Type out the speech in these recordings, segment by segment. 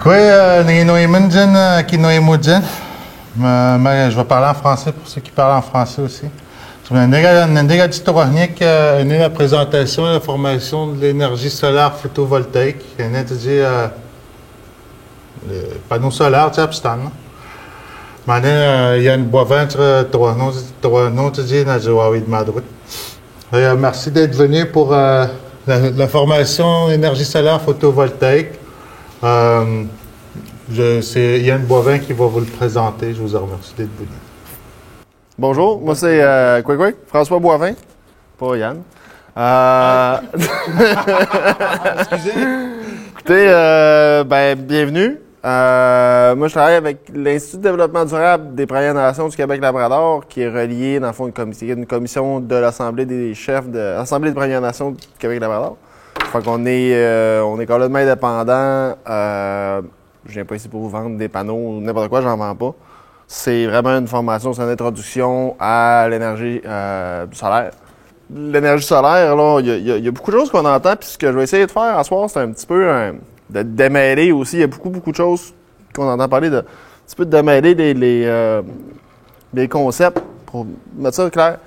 Je vais parler en français pour ceux qui parlent en français aussi. La présentation de la formation de l'énergie solaire photovoltaïque. Le panneau solaire, tu sais, Yann Boivin, merci d'être venu pour la formation énergie solaire photovoltaïque. C'est Yann Boivin qui va vous le présenter. Je vous remercie d'être venu. Bonjour, moi c'est François Boivin, pas Yann. Excusez. Écoutez, bienvenue. Moi, je travaille avec l'Institut de développement durable des Premières Nations du Québec-Labrador, qui est relié, dans le fond, une commission de l'Assemblée des chefs de l'Assemblée des Premières Nations du Québec-Labrador. Fait qu'on est complètement indépendant. Je viens pas ici pour vous vendre des panneaux ou n'importe quoi, j'en vends pas. C'est vraiment une formation, c'est une introduction à l'énergie solaire. L'énergie solaire, là, il y a beaucoup de choses qu'on entend, puis ce que je vais essayer de faire à ce soir, c'est un petit peu de démêler aussi. Il y a beaucoup de choses qu'on entend parler, un petit peu de démêler les concepts pour mettre ça clair.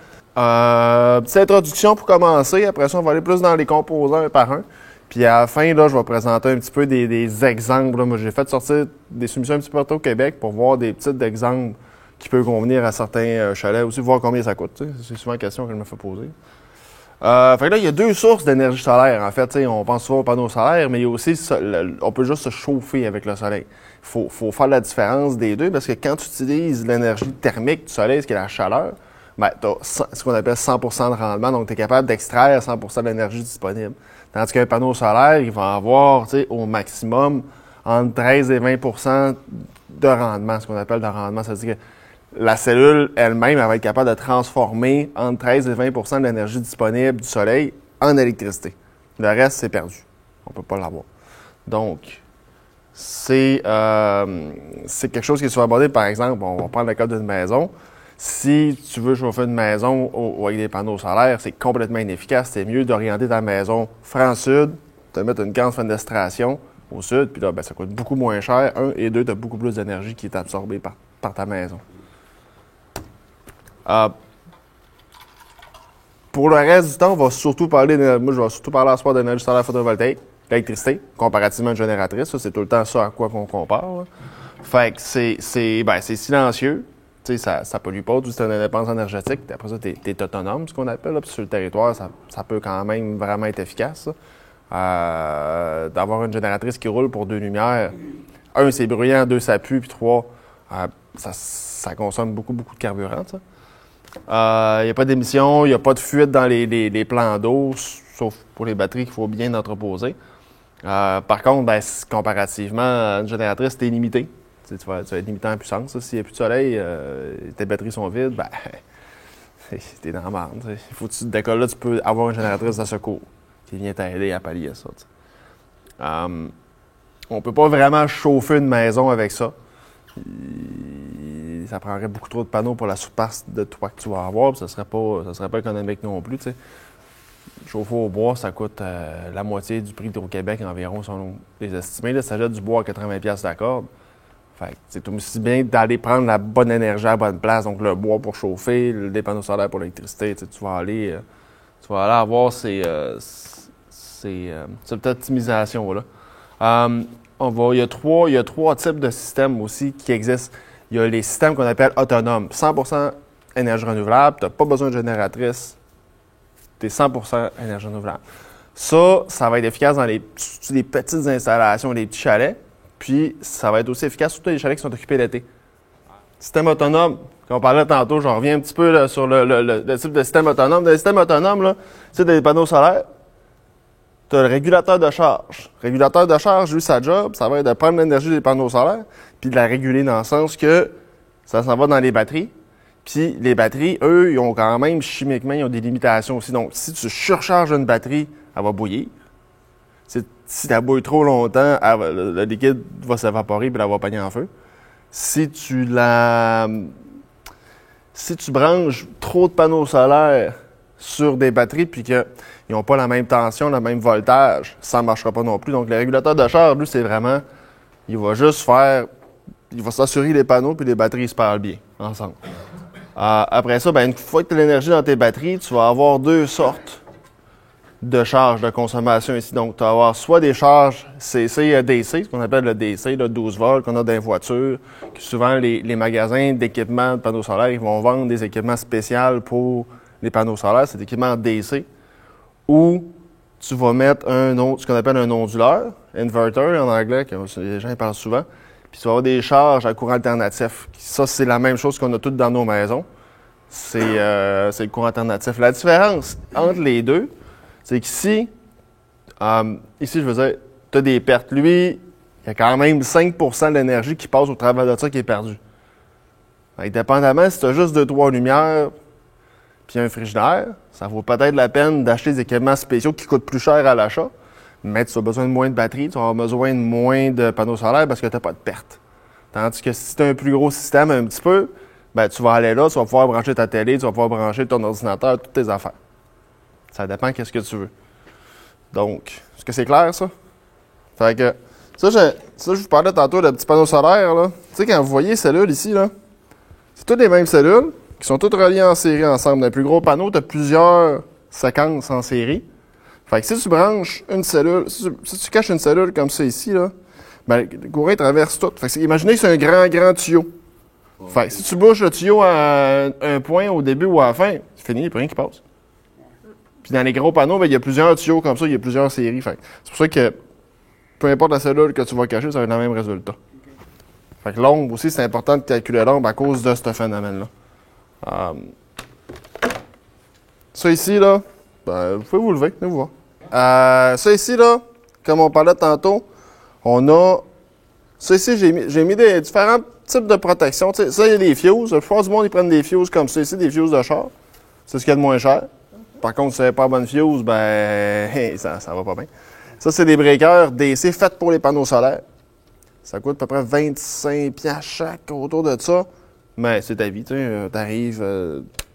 Petite introduction pour commencer. Après ça, on va aller plus dans les composants un par un. Puis à la fin, là, je vais présenter un petit peu des exemples. Là. Moi, j'ai fait sortir des soumissions un petit peu partout au Québec pour voir des petits exemples qui peuvent convenir à certains chalets aussi, voir combien ça coûte. T'sais. C'est souvent une question que je me fais poser. Fait que là, il y a deux sources d'énergie solaire. En fait, on pense souvent aux panneaux solaires, mais il y a aussi, on peut juste se chauffer avec le soleil. Il faut faire la différence des deux parce que quand tu utilises l'énergie thermique du soleil, ce qui est la chaleur, tu as ce qu'on appelle 100 de rendement. Donc, tu es capable d'extraire 100 de l'énergie disponible. Tandis qu'un panneau solaire, il va avoir au maximum entre 13 et 20 de rendement, ce qu'on appelle de rendement. Ça veut dire que la cellule elle-même, elle va être capable de transformer entre 13 et 20 de l'énergie disponible du soleil en électricité. Le reste, c'est perdu. On ne peut pas l'avoir. Donc, c'est quelque chose qui est souvent abordé. Par exemple, on va prendre le cas d'une maison. Si tu veux chauffer une maison avec des panneaux solaires, c'est complètement inefficace. C'est mieux d'orienter ta maison franc-sud, de mettre une grande fenestration au sud, puis là, ça coûte beaucoup moins cher. Un, et deux, tu as beaucoup plus d'énergie qui est absorbée par ta maison. Pour le reste du temps, on va surtout parler, moi je vais surtout parler à ce soir d'énergie solaire photovoltaïque, l'électricité, comparativement à une génératrice. Ça, c'est tout le temps ça à quoi qu'on compare. Là. Fait que c'est silencieux. Tu sais, ça pollue pas, c'est une indépendance énergétique. Après ça, tu es autonome, ce qu'on appelle. Là. Puis sur le territoire, ça peut quand même vraiment être efficace. D'avoir une génératrice qui roule pour deux lumières. Un, c'est bruyant. Deux, ça pue. Puis trois, ça consomme beaucoup de carburant. Il n'y a pas d'émissions, il n'y a pas de fuite dans les plans d'eau, sauf pour les batteries qu'il faut bien entreposer. Par contre, comparativement à une génératrice, tu es limité. Tu vas être limité en puissance. S'il n'y a plus de soleil, tes batteries sont vides, t'es dans la merde. Il faut que tu te décolles là, tu peux avoir une génératrice de secours qui vient t'aider à pallier ça. On ne peut pas vraiment chauffer une maison avec ça. Ça prendrait beaucoup trop de panneaux pour la surface de toit que tu vas avoir, puis ça serait pas économique non plus. T'sais. Chauffer au bois, ça coûte la moitié du prix au Québec environ, selon les estimés. Là, ça jette du bois à 80$ la corde. Fait c'est aussi bien d'aller prendre la bonne énergie à la bonne place, donc le bois pour chauffer, les panneaux solaires pour l'électricité. Tu vas aller avoir cette optimisation-là. Il y a trois types de systèmes aussi qui existent. Il y a les systèmes qu'on appelle autonomes. 100% énergie renouvelable, tu n'as pas besoin de génératrice, tu es 100% énergie renouvelable. Ça va être efficace dans les petites installations, les petits chalets, puis ça va être aussi efficace sur tous les chalets qui sont occupés l'été. Système autonome, comme on parlait tantôt, j'en reviens un petit peu là, sur le type de système autonome. Dans les systèmes autonomes, là, tu sais, des panneaux solaires, tu as le régulateur de charge. Le régulateur de charge, lui, sa job, ça va être de prendre l'énergie des panneaux solaires puis de la réguler dans le sens que ça s'en va dans les batteries. Puis les batteries, eux, ils ont quand même, chimiquement, ils ont des limitations aussi. Donc, si tu surcharges une batterie, elle va bouillir. Si tu bouilles trop longtemps, le liquide va s'évaporer puis elle va pogner en feu. Si tu branches trop de panneaux solaires sur des batteries puis qu'ils n'ont pas la même tension, le même voltage, ça ne marchera pas non plus. Donc, le régulateur de charge, lui, c'est vraiment, Il va s'assurer que les panneaux et les batteries se parlent bien ensemble. Après ça, une fois que tu as l'énergie dans tes batteries, tu vas avoir deux sortes de charges de consommation ici. Donc, tu vas avoir soit des charges CC et DC, ce qu'on appelle le DC, le 12 volts qu'on a dans les voitures. Souvent, les magasins d'équipements de panneaux solaires, ils vont vendre des équipements spéciaux pour les panneaux solaires. C'est des équipements DC. Ou tu vas mettre ce qu'on appelle un onduleur, inverter en anglais, que les gens parlent souvent. Puis tu vas avoir des charges à courant alternatif. Ça, c'est la même chose qu'on a toutes dans nos maisons. C'est le courant alternatif. La différence entre les deux, c'est qu'ici, je veux dire, tu as des pertes. Lui, il y a quand même 5 % de l'énergie qui passe au travers de ça qui est perdue. Dépendamment, si tu as juste 2-3 lumières puis un frigidaire, ça vaut peut-être la peine d'acheter des équipements spéciaux qui coûtent plus cher à l'achat, mais tu as besoin de moins de batterie, tu vas avoir besoin de moins de panneaux solaires parce que tu n'as pas de perte. Tandis que si tu as un plus gros système un petit peu, tu vas aller là, tu vas pouvoir brancher ta télé, tu vas pouvoir brancher ton ordinateur, toutes tes affaires. Ça dépend de ce que tu veux. Donc, est-ce que c'est clair, ça? Fait que, ça, je vous parlais tantôt de petits panneaux solaires, là. Tu sais, quand vous voyez les cellules ici, là, c'est toutes les mêmes cellules qui sont toutes reliées en série ensemble. Dans le plus gros panneau, tu as plusieurs séquences en série. Fait que si tu branches une cellule, si tu caches une cellule comme ça ici, là, le courant traverse tout. Fait que imaginez que c'est un grand tuyau. Fait que si tu bouges le tuyau à un point au début ou à la fin, c'est fini, il n'y a plus rien qui passe. Puis dans les gros panneaux, il y a plusieurs tuyaux comme ça, il y a plusieurs séries. Fait c'est pour ça que peu importe la cellule que tu vas cacher, ça va être le même résultat. Fait que l'ombre aussi, c'est important de calculer l'ombre à cause de ce phénomène-là. Ça ici, là, vous pouvez vous lever, venez vous voir. Ça ici, là, comme on parlait tantôt, on a... Ça ici, j'ai mis des différents types de protection. T'sais, ça, il y a des fuses. La plupart du monde, ils prennent des fuses comme ça ici, des fuses de char. C'est ce qu'il y a de moins cher. Par contre, si c'est pas bonne fuse, ça va pas bien. Ça, c'est des breakers DC faits pour les panneaux solaires. Ça coûte à peu près 25$ chaque autour de ça. Mais c'est ta vie, tu arrives,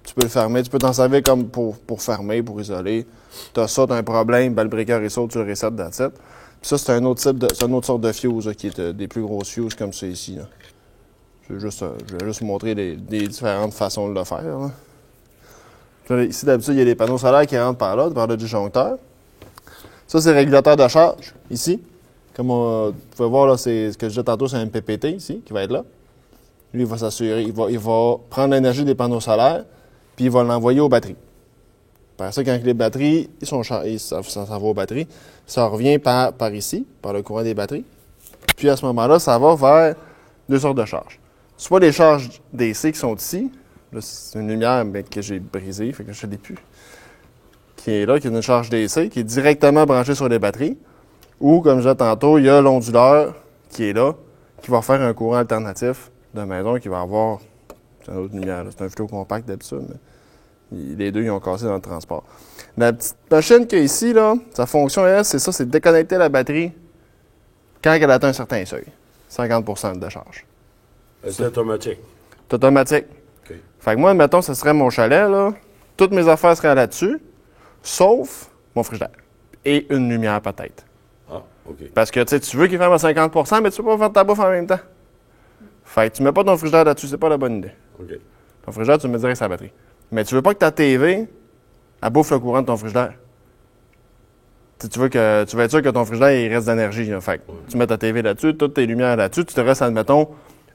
tu peux le fermer, tu peux t'en servir comme pour fermer, pour isoler. Tu as ça, tu as un problème, le breaker il saute, tu le resets dans tête. Puis ça, c'est une autre sorte de fuse qui est des plus grosses fuses comme ça ici. Là. Je vais juste vous montrer les différentes façons de le faire. Là. Ici, d'habitude, il y a des panneaux solaires qui rentrent par là, par le disjoncteur. Ça, c'est le régulateur de charge, ici. Comme vous pouvez voir, là, c'est ce que je disais tantôt, c'est un MPPT, ici, qui va être là. Lui, il va s'assurer, il va prendre l'énergie des panneaux solaires, puis il va l'envoyer aux batteries. Par ça, quand les batteries, ça va aux batteries, ça revient par ici, par le courant des batteries. Puis à ce moment-là, ça va vers deux sortes de charges. Soit les charges DC qui sont ici. Là, c'est une lumière que j'ai brisée, fait que je ne l'ai plus. Qui est là, qui est une charge DC, qui est directement branchée sur les batteries. Ou, comme je disais tantôt, il y a l'onduleur qui est là, qui va faire un courant alternatif de maison, qui va avoir... C'est une autre lumière, là. C'est un flot compact d'habitude, mais les deux, ils ont cassé dans le transport. La petite machine qu'il y a ici, là, sa fonction, elle, c'est ça, c'est de déconnecter la batterie quand elle atteint un certain seuil. 50% de charge. C'est automatique. C'est automatique. Okay. Fait que moi, admettons, ce serait mon chalet, là. Toutes mes affaires seraient là-dessus, sauf mon frigidaire. Et une lumière, peut-être. Ah, OK. Parce que, tu veux qu'il ferme à 50%, mais tu peux pas faire ta bouffe en même temps. Fait que tu mets pas ton frigidaire là-dessus, c'est pas la bonne idée. OK. Ton frigidaire, tu le mets direct sur la batterie. Mais tu veux pas que ta TV, elle bouffe le courant de ton frigidaire. Tu veux être sûr que ton frigidaire, il reste d'énergie. Fait que tu mets ta TV là-dessus, toutes tes lumières là-dessus, tu te restes, admettons,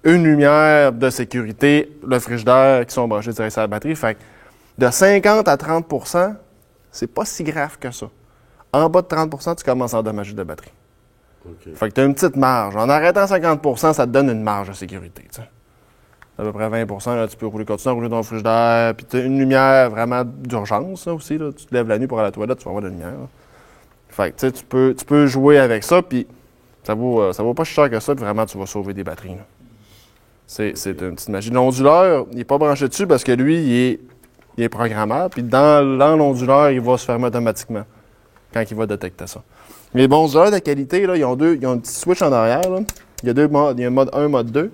une lumière de sécurité, le frigidaire qui sont branchés direct sur la batterie. Fait que de 50 à 30%, c'est pas si grave que ça. En bas de 30%, tu commences à endommager de batterie. Okay. Fait que tu as une petite marge. En arrêtant 50%, ça te donne une marge de sécurité. T'sais. À peu près 20%, là, tu peux continuer à rouler ton frigidaire. Puis tu as une lumière vraiment d'urgence là, aussi. Là. Tu te lèves la nuit pour aller à la toilette, tu vas avoir de la lumière. Là. Fait que tu peux jouer avec ça, puis ça vaut pas si cher que ça, puis vraiment, tu vas sauver des batteries. Là. C'est une petite magie. L'onduleur, il n'est pas branché dessus parce que lui, il est programmable. Puis dans l'onduleur, il va se fermer automatiquement quand il va détecter ça. Les bons onduleurs de qualité, là, ils ont un petit switch en arrière. Là. Il y a deux modes. Il y a un mode 1, mode 2.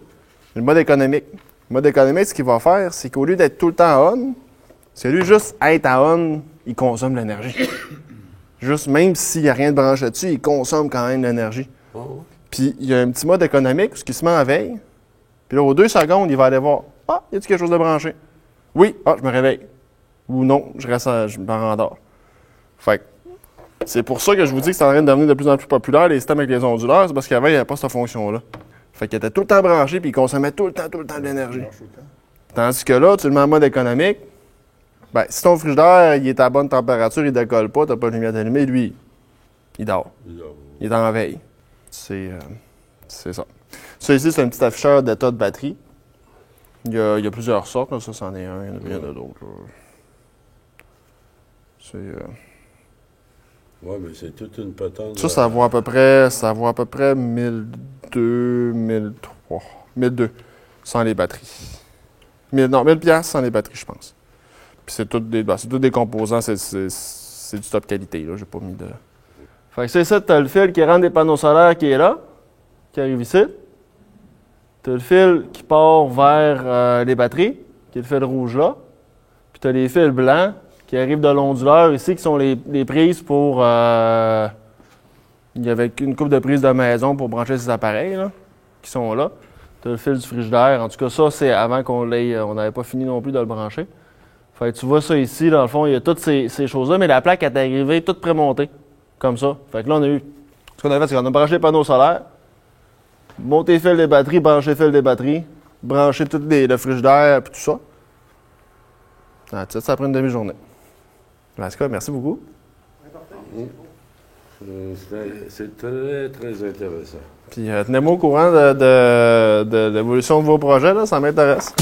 Le mode économique. Le mode économique, ce qu'il va faire, c'est qu'au lieu d'être tout le temps on, c'est lui juste être à on, il consomme de l'énergie. Juste, même s'il n'y a rien de branché dessus, il consomme quand même de l'énergie. Oh. Puis il y a un petit mode économique, ce qui se met en veille. Puis là, aux 2 secondes, il va aller voir. Ah, y a-t-il quelque chose de branché? Oui, je me réveille. Ou non, je me rendors. Fait que c'est pour ça que je vous dis que c'est en train de devenir de plus en plus populaire, les systèmes avec les onduleurs, c'est parce qu'avant, il n'y avait pas cette fonction-là. Fait qu'il était tout le temps branché, puis il consommait tout le temps de l'énergie. Tandis que là, tu le mets en mode économique, ben, si ton frigidaire il est à bonne température, il ne décolle pas, tu n'as pas de lumière allumée, lui, il dort. Il est en veille. C'est ça. Ça ici, c'est un petit afficheur d'état de batterie. Il y a plusieurs sortes, là. Ça, c'en est un, il y en a d'autres. C'est... Oui, mais c'est toute une patente. Ça vaut à peu près 1002, 1003, 1002, sans les batteries. 1000 piastres sans les batteries, je pense. Puis c'est tous des composants, c'est du top qualité, là, j'ai pas mis de... Fait que c'est ça, t'as le fil qui rentre des panneaux solaires qui est là, qui arrive ici. T'as le fil qui part vers les batteries, qui est le fil rouge là. Puis t'as les fils blancs qui arrivent de l'onduleur ici, qui sont les prises pour... il y avait une couple de prises de maison pour brancher ces appareils, là, qui sont là. Tu as le fil du frigidaire. En tout cas, ça, c'est avant qu'on l'ait... On n'avait pas fini non plus de le brancher. Fait que tu vois ça ici, dans le fond, il y a toutes ces choses-là, mais la plaque est arrivée toute prémontée, comme ça. Fait que là, on a eu... Ce qu'on a fait, c'est qu'on a branché les panneaux solaires, monté le fil des batteries, branché le fil des batteries, branché tout le frigidaire, puis tout ça. Ça prend une demi-journée. En tout cas, merci beaucoup. C'est très, très intéressant. Puis tenez-moi au courant de l'évolution de vos projets, là, ça m'intéresse.